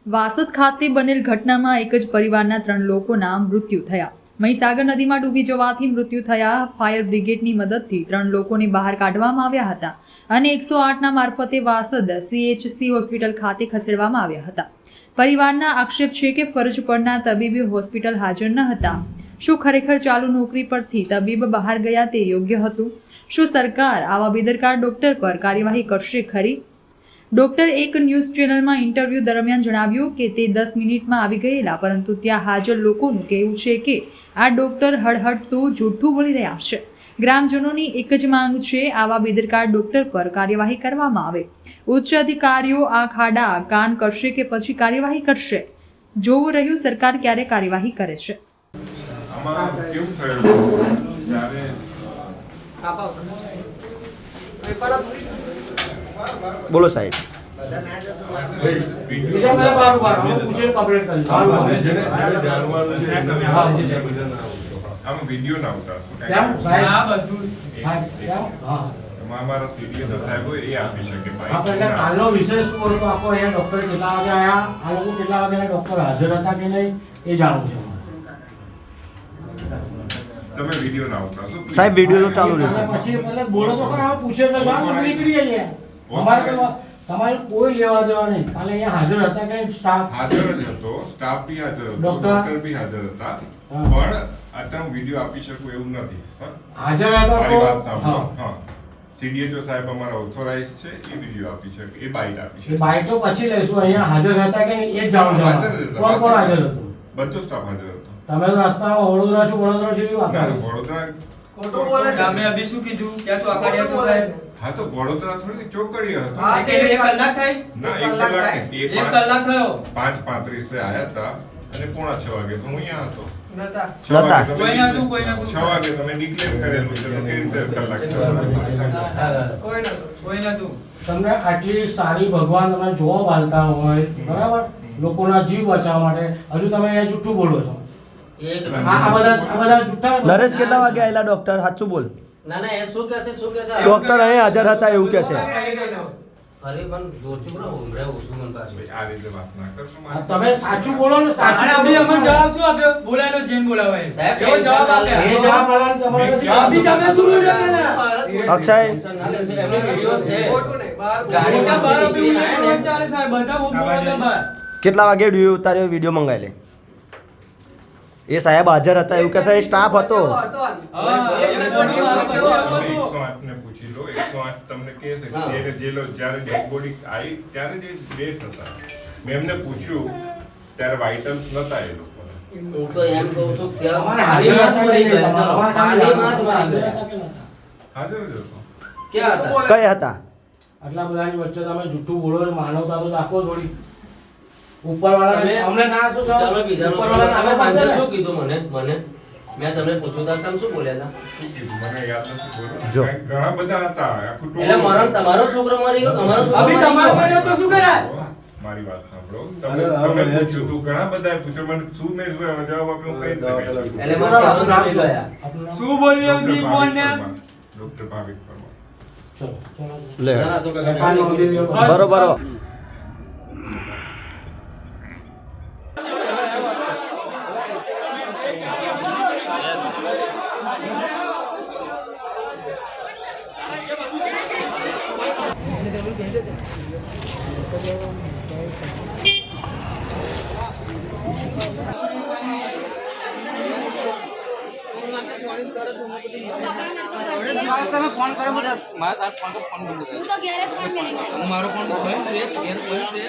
વાસદ ખાતે બનેલ ઘટનામાં એક જ પરિવારના 3 લોકોના મૃત્યુ થયા। મહીસાગર નદીમાં ડૂબી જવાથી મૃત્યુ થયા। ફાયર બ્રિગેડની મદદથી 3 લોકોને બહાર કાઢવામાં આવ્યા હતા અને 108ના મારફતે વાસદ CHC હોસ્પિટલ ખાતે ખસેડવામાં આવ્યા હતા। પરિવારના આક્ષેપ છે કે ફરજ પરના તબીબ હોસ્પિટલ હાજર ન હતા। શું ખરેખર ચાલુ નોકરી પરથી તબીબ બહાર ગયા તે યોગ્ય હતું? શું સરકાર આવા બેદરકાર ડોક્ટર પર કાર્યવાહી કરશે ખરી? ડોક્ટર એક ન્યૂઝ ચેનલમાં ઇન્ટરવ્યૂ દરમિયાન જણાવ્યું કે તે 10 મિનિટમાં આવી ગયેલા, પરંતુ ત્યાં હાજર લોકોનું કહેવું છે કે આ ડોક્ટર હળહળતું જૂઠું બોલી રહ્યા છે। ગ્રામજનોની એક જ માંગ છે, આવા બેદરકાર ડોક્ટર પર કાર્યવાહી કરવામાં આવે। ઉચ્ચ અધિકારીઓ આ ખાડા કાન કરશે કે પછી કાર્યવાહી કરશે? જોવું રહ્યું સરકાર ક્યારે કાર્યવાહી કરે છે। बोलो साहेब। साहेब वीडियो तो चालू रहेશે। बोलो तो खरा, पूछे तो जाओ, નીકળી જઈએ। અમારે તમારે કોઈ લેવા દેવા નહીં। કાલે અહીંયા હાજર હતા કે સ્ટાફ હાજર જ હતો, સ્ટાફ બી હાજર હતો, ડોક્ટર બી હાજર હતા, પણ અત્યારે હું વિડિયો આપી શકું એવું નથી સર। હાજર હતા મારી તો વાત સાંભળો। હા, CDHO સાહેબ અમારા ઓથોરાઇઝ છે, એ વિડિયો આપી શકે, એ બાઇટ આપી શકે। એ બાઈટ તો પછી લેશું। અહીંયા હાજર હતા કે નહીં એ જ જાણું છું। કોણ કોણ હાજર હતું? બધો સ્ટાફ હાજર હતો। તમે તો રસ્તામાં વડોદરા છો, વડોદરા જેવી વાત ના, કરો। વડોદરા ખોટું બોલે છે। અમે અભી શું કીધું? ક્યાં તો આકાડિયા તો સાહેબ? હા, તો વડોદરા થોડી ચોકડીઓ હતો। હા, કે 1 કલાક થઈ? ના, 1 કલાક નહીં, 1 કલાક થયો? 5:35 આયા હતા અને 5:45 વાગે તો હું અહીંયા હતો। નતા? 6 વાગે તમે કોઈ નતું, કોઈ નતું। 6 વાગે તમે ડિક્લેર કરેલું છે, તો કેવી રીતે કલાક થયો? કોઈ નતું। તમને આટલી સારી ભગવાન તમને જોબ આલતા હોય, બરાબર, લોકોના જીવ બચાવવા માટે, હજુ તમે અહીંયા જૂઠું બોલો છો। આ બધા જૂઠા નરેશ કેટલા વાગે આયેલા ડોક્ટર? સાચું બોલ। ના ના એ શું કહેશે ડોક્ટર અહીં હાજર હતા એવું કહે છે। અરે પણ જોરથી બોલો, ઉમરે ઉસુમન પાસે આ રીતે વાત ના કરશો આ મારે। તમે સાચું બોલો ને, સાચું અને અભી બોલો। અમને જવાબ શું આપ્યો? બોલાયેલો જેન બોલાવાય સાહેબ, એવો જવાબ આપે। એ જવાબ આલવાનું તમારે નથી। અભી તમે શું બોલ્યો ને? અક્ષય એમનો વિડિયો છે ખોટું નહીં, બહાર ગાડી મોટા બહાર અભી નીકળી ઉલ્લેખ આયા ને। ન ચાલે સાહેબ, બધા બોલાતા બહાર। કેટલા વાગે ઉતાર્યો વિડીયો મંગાવી લે? એ સાહેબ હાજર હતા એવું કહે છે, એ સ્ટાફ હતો। હા, એમને બોડી વાળો તમે બચાવ હતો। 108 ને પૂછી લો। 108 તમને કહે છે કે જ્યારે જ્યારે ડેડ બોડી આવી ત્યારે જે ડેથ હતા, મેં એમને પૂછ્યું ત્યારે વાઇટલ્સ નતા એ લોકોને। હું તો એમ કહું છું કે તમારે પાણીમાં જ હાજર મરી હતા ગયા, કે ચલો, પાણીમાં જ મરી ગયા। હાજર જ હતો। ક્યાં હતા? કઈ હતા? આટલા બધાની વચ્ચે તમે જૂઠું બોલો ને, માનવતા તો દાખવો થોડી। ઉપરવાળાને અમને ના તો ચાલો બીજાનો ઉપરવાળાને તમે પાસે પાંચે ને। શું કીધું મને મેં તમને પૂછ્યું તો તમે શું બોલ્યા હતા? શું કીધું મને યાદ નથી બોલો। જો. ઘણા બધા હતા, આખું ટોળું એટલે મરણ હતું। તમારો છોકરો મરી ગયો, તમારો છોકરો અભી મરી તમારો ગયો। મર્યો તો શું કરાય? મારી વાત સાંભળો। તમે પૂછ્યું તું, ઘણા બધાએ પૂછ્યું, મને શું મેં જવાબ આપ્યો હું કઈ રીતે કહી શકું? એટલે મારે આપણું નામ ચાલો શું? ગયા। આપણું નામ? શું બોલ્યો ડોક્ટર દીપ ભાવિક બોલને? પરમાર। ડોક્ટર ભાવિક પરમાર। ચલો, ચલો। લે ના, ના, તો કાકા પાણી ખાલી મંદિર કરી. બરોબર। તમે ફોન કરો બધા મારા ફોન તો ફોન બોલું હું તો ઘરે ફોન નહીં મારો ફોન બંધ છે ઘેર બંધ છે